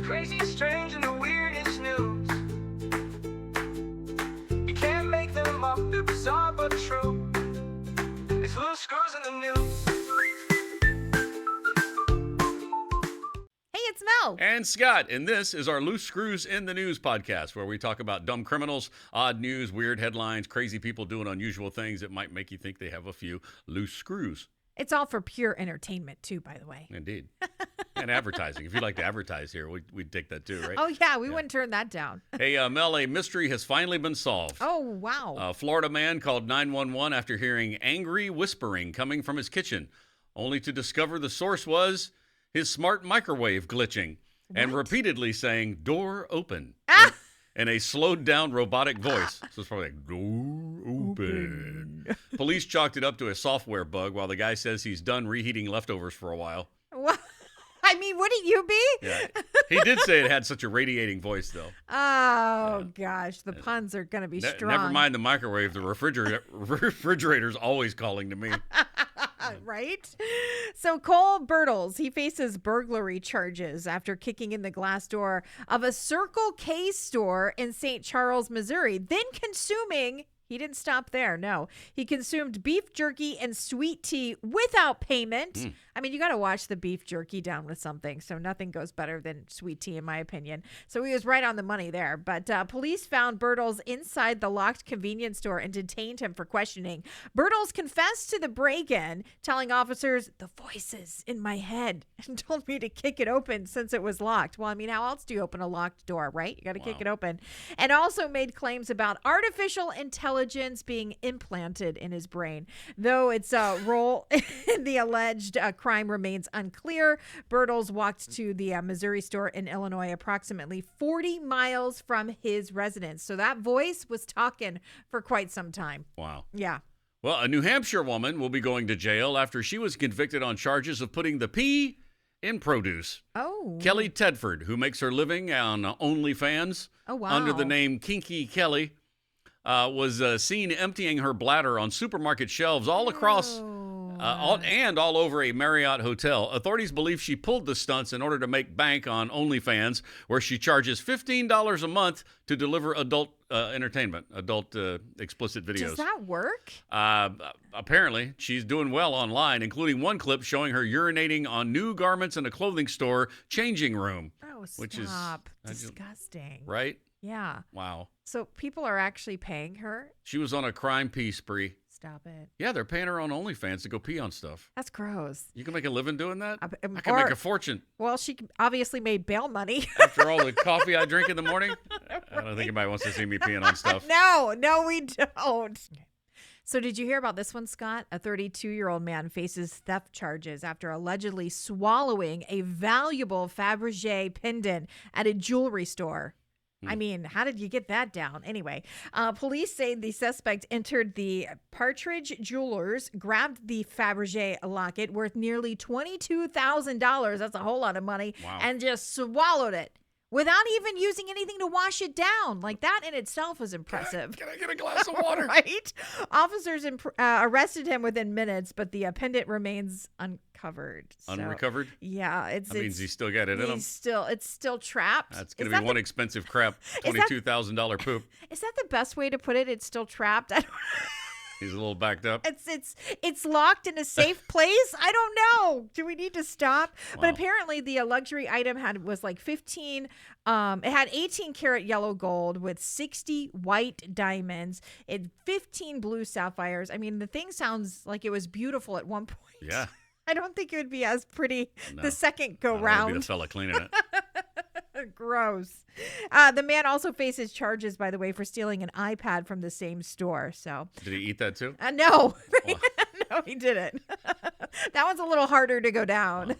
Crazy, strange, and the weirdest news. You can't make them up, they're bizarre but true. It's loose screws in the news. Hey, it's Mel. And Scott, and this is our Loose Screws in the News podcast, where we talk about dumb criminals, odd news, weird headlines, crazy people doing unusual things that might make you think they have a few loose screws. It's all for pure entertainment, too, by the way. Indeed. And advertising. If you'd like to advertise here, we'd take that too, right? Oh, yeah, we wouldn't turn that down. Hey, Mel, a mystery has finally been solved. Oh, wow. A Florida man called 911 after hearing angry whispering coming from his kitchen, only to discover the source was his smart microwave glitching and repeatedly saying, "Door open," in a slowed-down robotic voice. So it's probably like, "Door open." Police chalked it up to a software bug, while the guy says he's done reheating leftovers for a while. What? I mean, wouldn't you be? Yeah, he did say it had such a radiating voice, though. Oh, gosh. The puns are going to be strong. Never mind the microwave. The refrigerator's always calling to me. Right? So Cole Bertles, he faces burglary charges after kicking in the glass door of a Circle K store in St. Charles, Missouri, then consuming... He didn't stop there, no. He consumed beef jerky and sweet tea without payment. I mean, you got to wash the beef jerky down with something, so nothing goes better than sweet tea, in my opinion. So he was right on the money there. But police found Bertles inside the locked convenience store and detained him for questioning. Bertles confessed to the break-in, telling officers, "The voices in my head and told me to kick it open since it was locked." Well, I mean, how else do you open a locked door, right? You got to kick it open. And also made claims about artificial intelligence being implanted in his brain. Though its role in the alleged crime remains unclear, Bertles walked to the Missouri store in Illinois, approximately 40 miles from his residence. So that voice was talking for quite some time. Wow. Yeah. Well, a New Hampshire woman will be going to jail after she was convicted on charges of putting the P in produce. Oh. Kelly Tedford, who makes her living on OnlyFans under the name Kinky Kelly, was seen emptying her bladder on supermarket shelves all across and all over a Marriott hotel. Authorities believe she pulled the stunts in order to make bank on OnlyFans, where she charges $15 a month to deliver adult entertainment, adult explicit videos. Does that work? Apparently, she's doing well online, including one clip showing her urinating on new garments in a clothing store changing room. Oh, stop. Which is disgusting. Right? Yeah. Wow. So people are actually paying her? She was on a crime pee spree. Stop it. Yeah, they're paying her on OnlyFans to go pee on stuff. That's gross. You can make a living doing that? I can or- make a fortune. Well, she obviously made bail money. After all the coffee I drink in the morning? I don't think anybody wants to see me peeing on stuff. No, we don't. So did you hear about this one, Scott? A 32-year-old man faces theft charges after allegedly swallowing a valuable Fabergé pendant at a jewelry store. I mean, how did you get that down? Anyway, police say the suspect entered the Partridge Jewelers, grabbed the Fabergé locket worth nearly $22,000. That's a whole lot of money. Wow. And just swallowed it without even using anything to wash it down. Like, that in itself was impressive. Can I get a glass of water? Right? Officers arrested him within minutes, but the pendant remains uncovered. Unrecovered? Yeah. That means he's still got it in him. It's still trapped. That's going to be one expensive crap, $22,000 poop. Is that the best way to put it? It's still trapped? I don't He's a little backed up. It's locked in a safe place. I don't know. Do we need to stop? Wow. But apparently the luxury item was like 15. It had 18 karat yellow gold with 60 white diamonds and 15 blue sapphires. I mean, the thing sounds like it was beautiful at one point. Yeah. I don't think it would be as pretty the second go That'd round. be the fella cleaning it. Gross. The man also faces charges, by the way, for stealing an iPad from the same store. So Did he eat that too? no. No, he didn't. That one's a little harder to go down.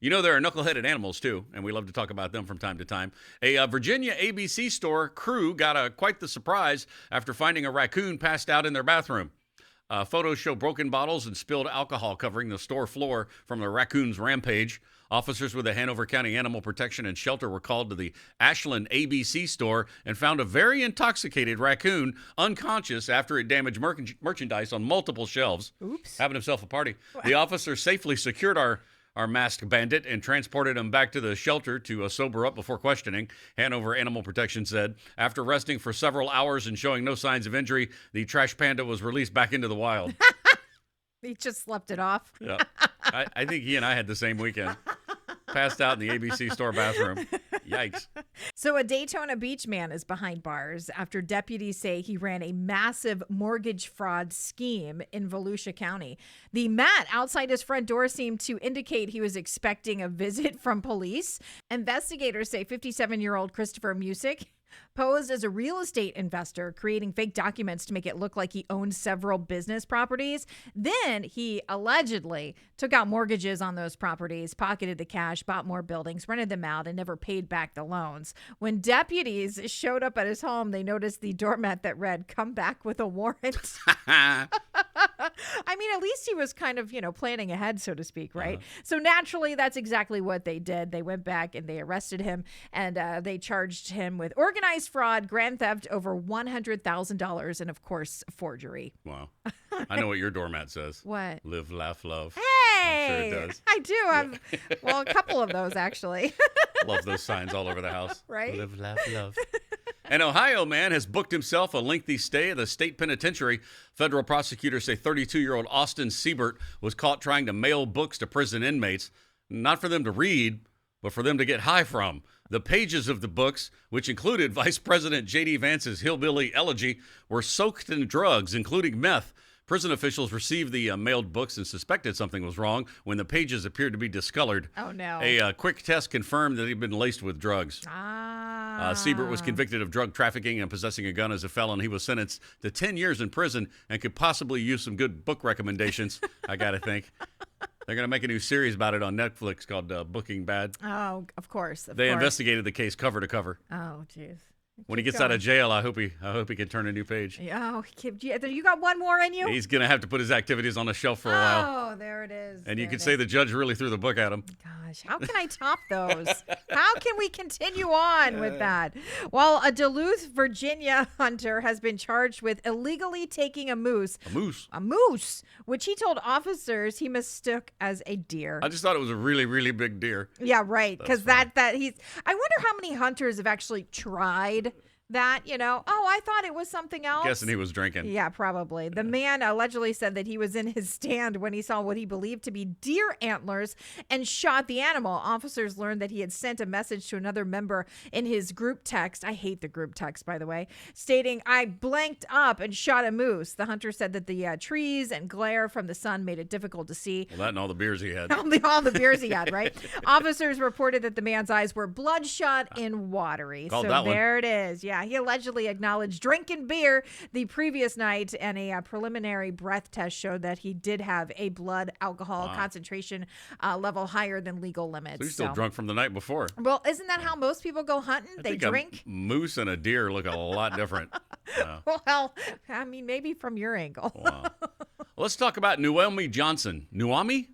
You know, there are knuckleheaded animals, too, and we love to talk about them from time to time. A Virginia ABC store crew got quite the surprise after finding a raccoon passed out in their bathroom. Photos show broken bottles and spilled alcohol covering the store floor from the raccoon's rampage. Officers with the Hanover County Animal Protection and Shelter were called to the Ashland ABC store and found a very intoxicated raccoon unconscious after it damaged merchandise on multiple shelves. Oops. Having himself a party. The officer safely secured our our masked bandit and transported him back to the shelter to sober up before questioning, Hanover Animal Protection said. After resting for several hours and showing no signs of injury, the trash panda was released back into the wild. He just slept it off. Yeah. I think he and I had the same weekend. Passed out in the ABC store bathroom. Yikes. So a Daytona Beach man is behind bars after deputies say he ran a massive mortgage fraud scheme in Volusia County. The mat outside his front door seemed to indicate he was expecting a visit from police. Investigators say 57-year-old Christopher Musick posed as a real estate investor, creating fake documents to make it look like he owned several business properties. Then he allegedly took out mortgages on those properties, pocketed the cash, bought more buildings, rented them out, and never paid back the loans. When deputies showed up at his home, they noticed the doormat that read, "Come back with a warrant." I mean, at least he was kind of, planning ahead, so to speak, right? So naturally, that's exactly what they did. They went back and they arrested him, and they charged him with organized fraud, grand theft over $100,000, and of course, forgery. Wow. I know what your doormat says. What? Live, laugh, love. Hey! I'm sure it does. I do. Well, a couple of those, actually. Love those signs all over the house. Right? Live, laugh, love. An Ohio man has booked himself a lengthy stay at the state penitentiary. Federal prosecutors say 32-year-old Austin Siebert was caught trying to mail books to prison inmates, not for them to read, but for them to get high from. The pages of the books, which included Vice President J.D. Vance's hillbilly elegy, were soaked in drugs, including meth. Prison officials received the mailed books and suspected something was wrong when the pages appeared to be discolored. Oh, no. A quick test confirmed that he'd been laced with drugs. Siebert was convicted of drug trafficking and possessing a gun as a felon. He was sentenced to 10 years in prison and could possibly use some good book recommendations, I got to think. They're going to make a new series about it on Netflix called Booking Bad. Oh, of course. They investigated the case cover to cover. Oh, jeez. When he gets out of jail, I hope he can turn a new page. Oh, you got one more in you? He's going to have to put his activities on the shelf for a while. Oh, there it is. And you could say the judge really threw the book at him. Gosh, how can I top those? How can we continue on with that? Well, a Duluth, Virginia hunter has been charged with illegally taking a moose, which he told officers he mistook as a deer. I just thought it was a really, really big deer. Yeah, right. Because I wonder how many hunters have actually tried that, I thought it was something else. Guessing he was drinking. Yeah, probably. The man allegedly said that he was in his stand when he saw what he believed to be deer antlers and shot the animal. Officers learned that he had sent a message to another member in his group text. I hate the group text, by the way, stating, "I blanked up and shot a moose." The hunter said that the trees and glare from the sun made it difficult to see. Well, that and all the beers he had. all the beers he had, right? Officers reported that the man's eyes were bloodshot and watery. Called so that one. there it is. Yeah. He allegedly acknowledged drinking beer the previous night, and a preliminary breath test showed that he did have a blood alcohol concentration level higher than legal limits. So he's still drunk from the night before. Well, isn't that how most people go hunting? They drink? A moose and a deer look a lot different. Well, I mean, maybe from your angle. Wow. Let's talk about Noemi Johnson. Noemi?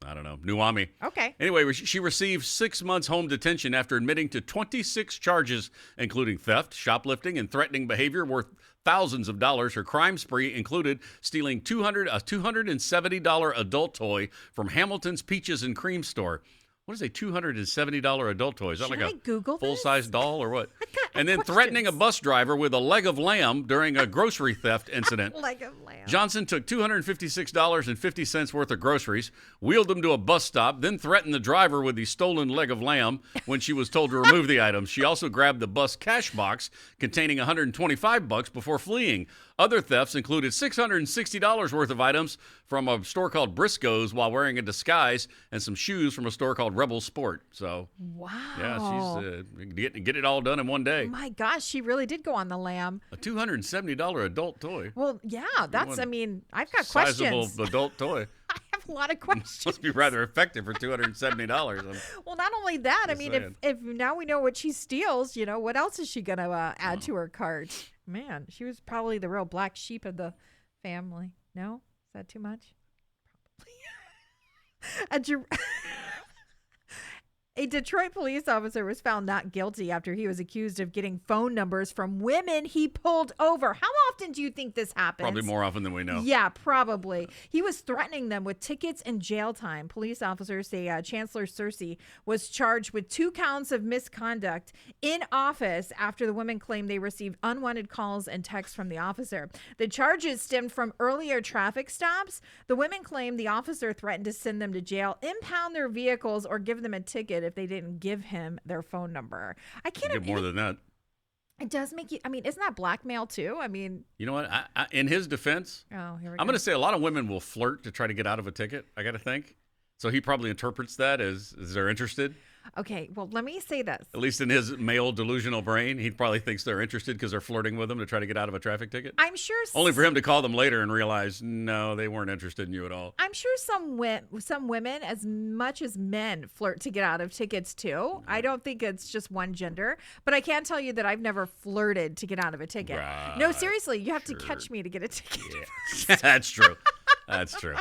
I don't know. Noemi. Okay. Anyway, she received 6 months home detention after admitting to 26 charges, including theft, shoplifting, and threatening behavior worth thousands of dollars. Her crime spree included stealing a $270 adult toy from Hamilton's Peaches and Cream store. What is a $270 adult toy? Is that like a full-size doll or what? And then threatening a bus driver with a leg of lamb during a grocery theft incident. Leg of lamb. Johnson took $256.50 worth of groceries, wheeled them to a bus stop, then threatened the driver with the stolen leg of lamb when she was told to remove the items. She also grabbed the bus cash box containing $125 before fleeing. Other thefts included $660 worth of items from a store called Briscoe's while wearing a disguise and some shoes from a store called Rebel Sport. So, wow. Yeah, she's get it all done in one day. My gosh, she really did go on the lam. A $270 adult toy. Well, yeah, I've got questions. Sizable adult toy. I have a lot of questions. Must be rather effective for $270. Well, not only that, I mean, if now we know what she steals, what else is she going to add to her cart? Man, she was probably the real black sheep of the family. No? Is that too much? Probably. A Detroit police officer was found not guilty after he was accused of getting phone numbers from women he pulled over. How often do you think this happens? Probably more often than we know. Yeah, probably. He was threatening them with tickets and jail time. Police officers say Chancellor Cersei was charged with 2 counts of misconduct in office after the women claimed they received unwanted calls and texts from the officer. The charges stemmed from earlier traffic stops. The women claimed the officer threatened to send them to jail, impound their vehicles, or give them a ticket if they didn't give him their phone number. I can't Get more than that. It does make you, I mean, isn't that blackmail too? I mean, You know what? In his defense, oh, here we go. I'm going to say a lot of women will flirt to try to get out of a ticket, I got to think. So he probably interprets that as they're interested. Okay, well, let me say this. At least in his male delusional brain, he probably thinks they're interested because they're flirting with him to try to get out of a traffic ticket. I'm sure Only for him to call them later and realize, no, they weren't interested in you at all. I'm sure some women, as much as men, flirt to get out of tickets too. I don't think it's just one gender, but I can tell you that I've never flirted to get out of a ticket. Right, No, seriously, you have to sure. catch me to get a ticket. Yeah. That's true. That's true.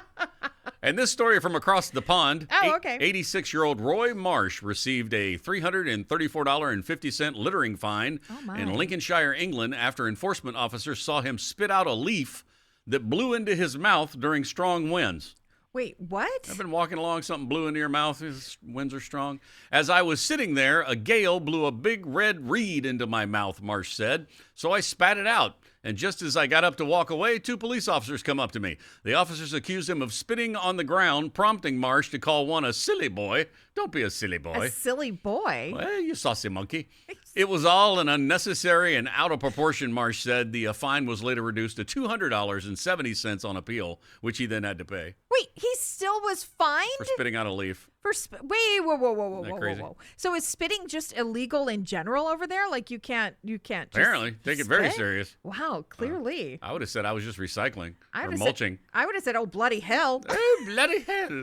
And this story from across the pond. Oh, okay. 86-year-old Roy Marsh received a $334.50 littering fine in Lincolnshire, England, after enforcement officers saw him spit out a leaf that blew into his mouth during strong winds. Wait, what? I've been walking along, something blew into your mouth. These winds are strong. As I was sitting there, a gale blew a big red reed into my mouth, Marsh said. So I spat it out. And just as I got up to walk away, 2 police officers come up to me. The officers accused him of spitting on the ground, prompting Marsh to call one a silly boy. Don't be a silly boy. A silly boy. Well, you saucy monkey. It was all an unnecessary and out of proportion, Marsh said. The fine was later reduced to $200.70 on appeal, which he then had to pay. Wait, he still was fined? For spitting out a leaf. Wait, whoa. Crazy? So is spitting just illegal in general over there? Like you can't just Apparently. Take it very spit? serious. Wow, clearly. I would have said I was just recycling or would've mulching. I would have said, oh, bloody hell. Oh, bloody hell.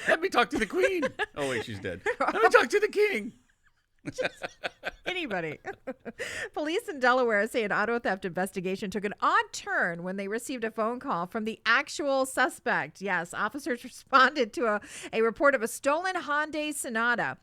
Let me talk to the queen. Oh, wait, she's dead. Let me talk to the king. Anybody. Police in Delaware say an auto theft investigation took an odd turn when they received a phone call from the actual suspect. Yes, officers responded to a report of a stolen Hyundai Sonata.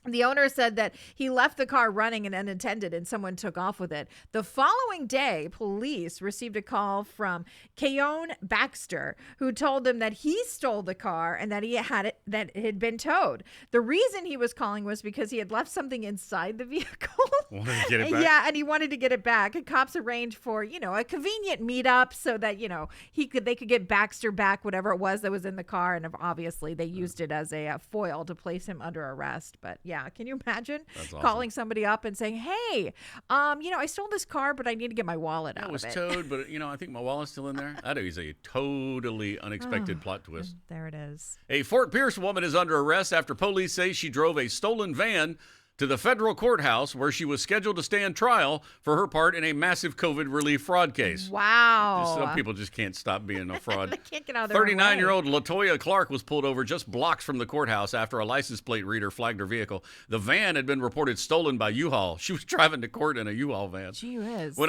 The owner said that he left the car running and unattended and someone took off with it. The following day, police received a call from Keon Baxter, who told them that he stole the car and that it had been towed. The reason he was calling was because he had left something inside the vehicle. Wanted to get it back? Yeah, and he wanted to get it back. And cops arranged for, a convenient meetup so that, they could get Baxter back, whatever it was that was in the car. And obviously they used it as a foil to place him under arrest. But yeah, can you imagine calling somebody up and saying, hey, I stole this car, but I need to get my wallet out of it. It was towed, but, I think my wallet's still in there. That is a totally unexpected plot twist. There it is. A Fort Pierce woman is under arrest after police say she drove a stolen van to the federal courthouse where she was scheduled to stand trial for her part in a massive COVID relief fraud case. Wow. Some people just can't stop being a fraud. They can't get out of their 39-year-old Latoya Clark was pulled over just blocks from the courthouse after a license plate reader flagged her vehicle. The van had been reported stolen by U-Haul. She was driving to court in a U-Haul van. Gee whiz.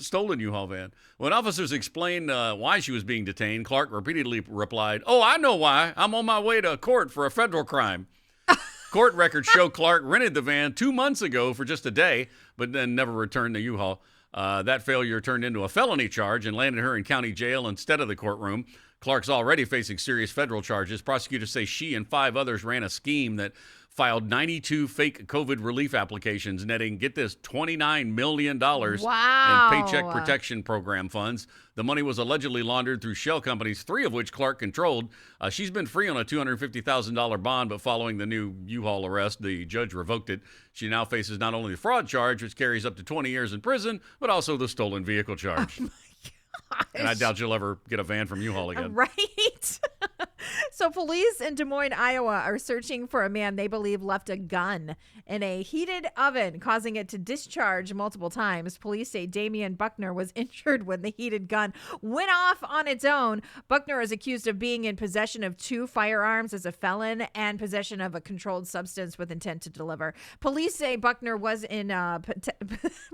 Stolen U-Haul van. When officers explained why she was being detained, Clark repeatedly replied, "Oh, I know why. I'm on my way to court for a federal crime." Court records show Clark rented the van 2 months ago for just a day, but then never returned to U-Haul. That failure turned into a felony charge and landed her in county jail instead of the courtroom. Clark's already facing serious federal charges. Prosecutors say she and 5 others ran a scheme that filed 92 fake COVID relief applications, netting, get this, $29 million wow. in Paycheck Protection Program funds. The money was allegedly laundered through shell companies, 3 of which Clark controlled. She's been free on a $250,000 bond, but following the new U-Haul arrest, the judge revoked it. She now faces not only the fraud charge, which carries up to 20 years in prison, but also the stolen vehicle charge. Oh and I doubt you'll ever get a van from U-Haul again. Right? So police in Des Moines, Iowa are searching for a man they believe left a gun in a heated oven, causing it to discharge multiple times. Police say Damian Buckner was injured when the heated gun went off on its own. Buckner is accused of being in possession of 2 firearms as a felon and possession of a controlled substance with intent to deliver. Police say Buckner was in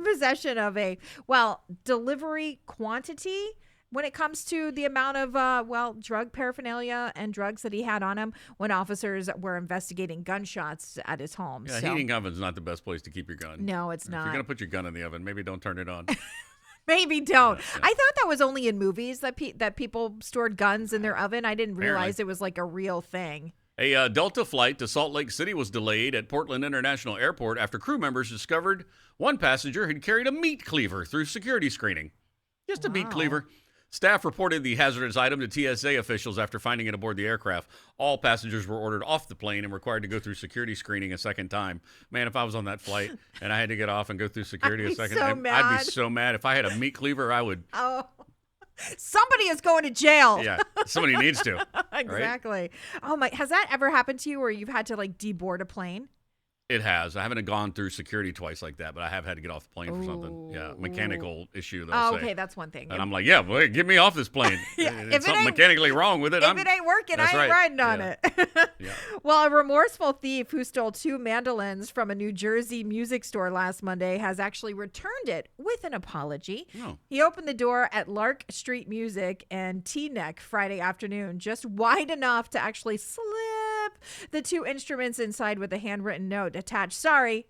possession of delivery quantity when it comes to the amount of, drug paraphernalia and drugs that he had on him when officers were investigating gunshots at his home. Yeah, heating oven's not the best place to keep your gun. No, it's If not. you're going to put your gun in the oven, maybe don't turn it on. Maybe don't. Yeah. I thought that was only in movies that that people stored guns in their oven. I didn't Apparently. realize it was like a real thing. A Delta flight to Salt Lake City was delayed at Portland International Airport after crew members discovered one passenger had carried a meat cleaver through security screening. Just a meat Wow. cleaver. Staff reported the hazardous item to TSA officials after finding it aboard the aircraft. All passengers were ordered off the plane and required to go through security screening a second time. Man, if I was on that flight and I had to get off and go through security I'd a be second so time, I'd mad. be so mad. If I had a meat cleaver, I would. Oh, somebody is going to jail. Yeah, somebody needs to. Exactly. Oh my, has that ever happened to you where you've had to like deboard a plane? It has. I haven't gone through security twice like that, but I have had to get off the plane for something. Yeah, mechanical issue. They'll Oh, say. okay, that's one thing. And I'm like, yeah, well, get me off this plane. Yeah, There's if it something ain't- mechanically wrong with it. If it ain't working, I That's ain't right. riding on Yeah. it. Yeah. Well, a remorseful thief who stole 2 mandolins from a New Jersey music store last Monday has actually returned it with an apology. Oh. He opened the door at Lark Street Music and T-Neck Friday afternoon, just wide enough to actually slip the 2 instruments inside with a handwritten note attached. Sorry,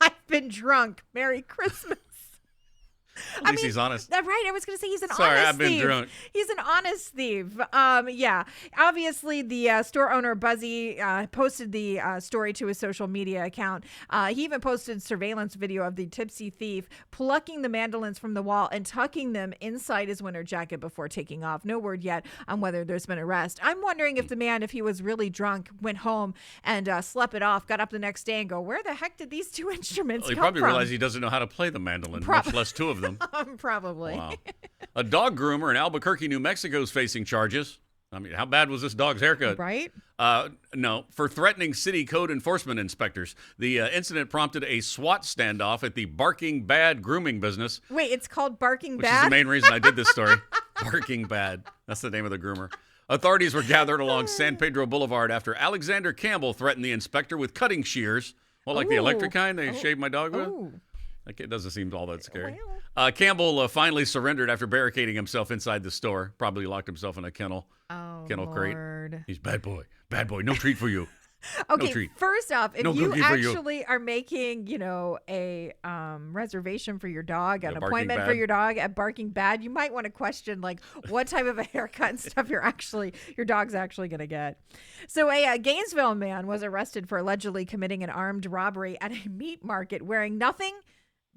I've been drunk. Merry Christmas. At least he's honest. Right, I was going to say he's an Sorry, honest I've been thief. drunk. He's an honest thief. Yeah. Obviously, the store owner Buzzy posted the story to his social media account. He even posted surveillance video of the tipsy thief plucking the mandolins from the wall and tucking them inside his winter jacket before taking off. No word yet on whether there's been arrest. I'm wondering if the man, if he was really drunk, went home and slept it off, got up the next day and go, where the heck did these 2 instruments Well, he come probably from? realized he doesn't know how to play the mandolin, much less 2 of them. Probably. Wow. A dog groomer in Albuquerque, New Mexico is facing charges. I mean, how bad was this dog's haircut? Right? No, for threatening city code enforcement inspectors. The incident prompted a SWAT standoff at the Barking Bad grooming business, Wait, it's called Barking which is Bad? the main reason I did this story. Barking Bad. That's the name of the groomer. Authorities were gathered along San Pedro Boulevard after Alexander Campbell threatened the inspector with cutting shears. Well, like the electric kind they shave my dog with? Ooh. Like, it doesn't seem all that scary. Well. Campbell finally surrendered after barricading himself inside the store. Probably locked himself in a kennel crate. Lord. He's bad boy, no treat for you. Okay, treat. first off, if No you cookie for you. actually are making, a reservation for your dog, an Yeah, Barking appointment for Bad. your dog at Barking Bad, you might want to question like what type of a haircut and stuff your dog's actually going to get. So a Gainesville man was arrested for allegedly committing an armed robbery at a meat market wearing nothing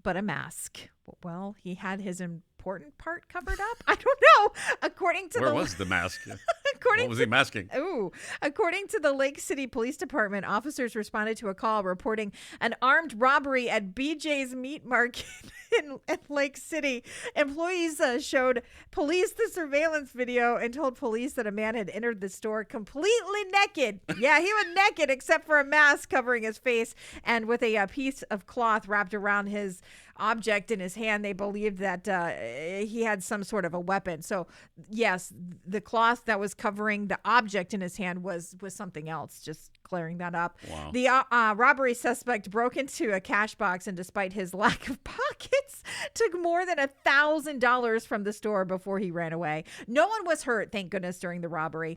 but a mask. Well, he had his important part covered up. I don't know. According to Where was the mask? according What was to he masking? Ooh. According to the Lake City Police Department, officers responded to a call reporting an armed robbery at BJ's Meat Market in Lake City. Employees showed police the surveillance video and told police that a man had entered the store completely naked. Yeah, he was naked except for a mask covering his face and with a piece of cloth wrapped around his object in his hand. They believed that he had some sort of a weapon. So yes, the cloth that was covering the object in his hand was something else. Just clearing that up. Wow. The robbery suspect broke into a cash box and despite his lack of pockets, took more than $1,000 from the store before he ran away. No one was hurt, thank goodness, during the robbery.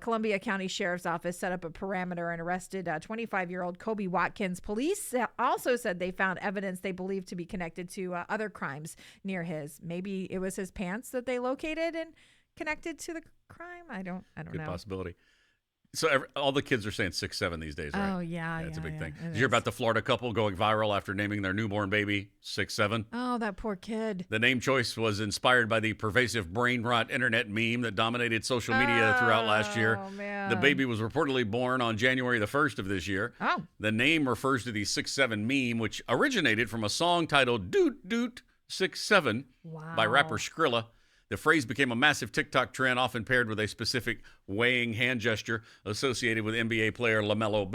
Columbia County Sheriff's Office set up a perimeter and arrested 25-year-old Kobe Watkins. Police also said they found evidence they believed to be connected to other crimes near his. Maybe it was his pants that they located and connected to the crime. I don't Good know. possibility. So all the kids are saying 6'7" these days, right? Oh yeah, It's a big thing. it Did you hear is. about the Florida couple going viral after naming their newborn baby 6'7"? Oh, that poor kid. The name choice was inspired by the pervasive brain rot internet meme that dominated social media throughout last year. Oh, man. The baby was reportedly born on January the 1st of this year. Oh. The name refers to the 6'7" meme, which originated from a song titled Doot Doot 6'7" by rapper Skrilla. The phrase became a massive TikTok trend, often paired with a specific weighing hand gesture associated with NBA player LaMelo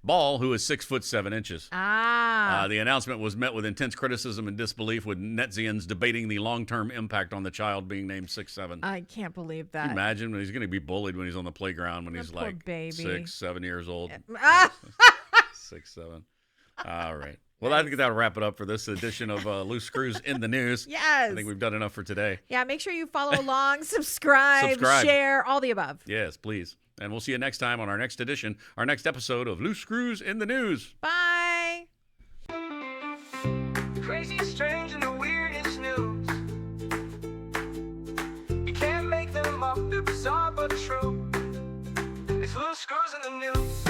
Ball, who is 6'7". The announcement was met with intense criticism and disbelief, with netizens debating the long-term impact on the child being named 6'7". I can't believe Can you that. imagine when he's going to be bullied when he's on the playground when he's poor like baby. 6, 7 years old. Ah! 6, 7. All right. Well, I think that'll wrap it up for this edition of Loose Screws in the News. Yes. I think we've done enough for today. Yeah, make sure you follow along, subscribe, Subscribe. share, all the above. Yes, please. And we'll see you next time on our next edition, our next episode of Loose Screws in the News. Bye. Crazy, strange, and the weirdest news. but true. These little screws in the news.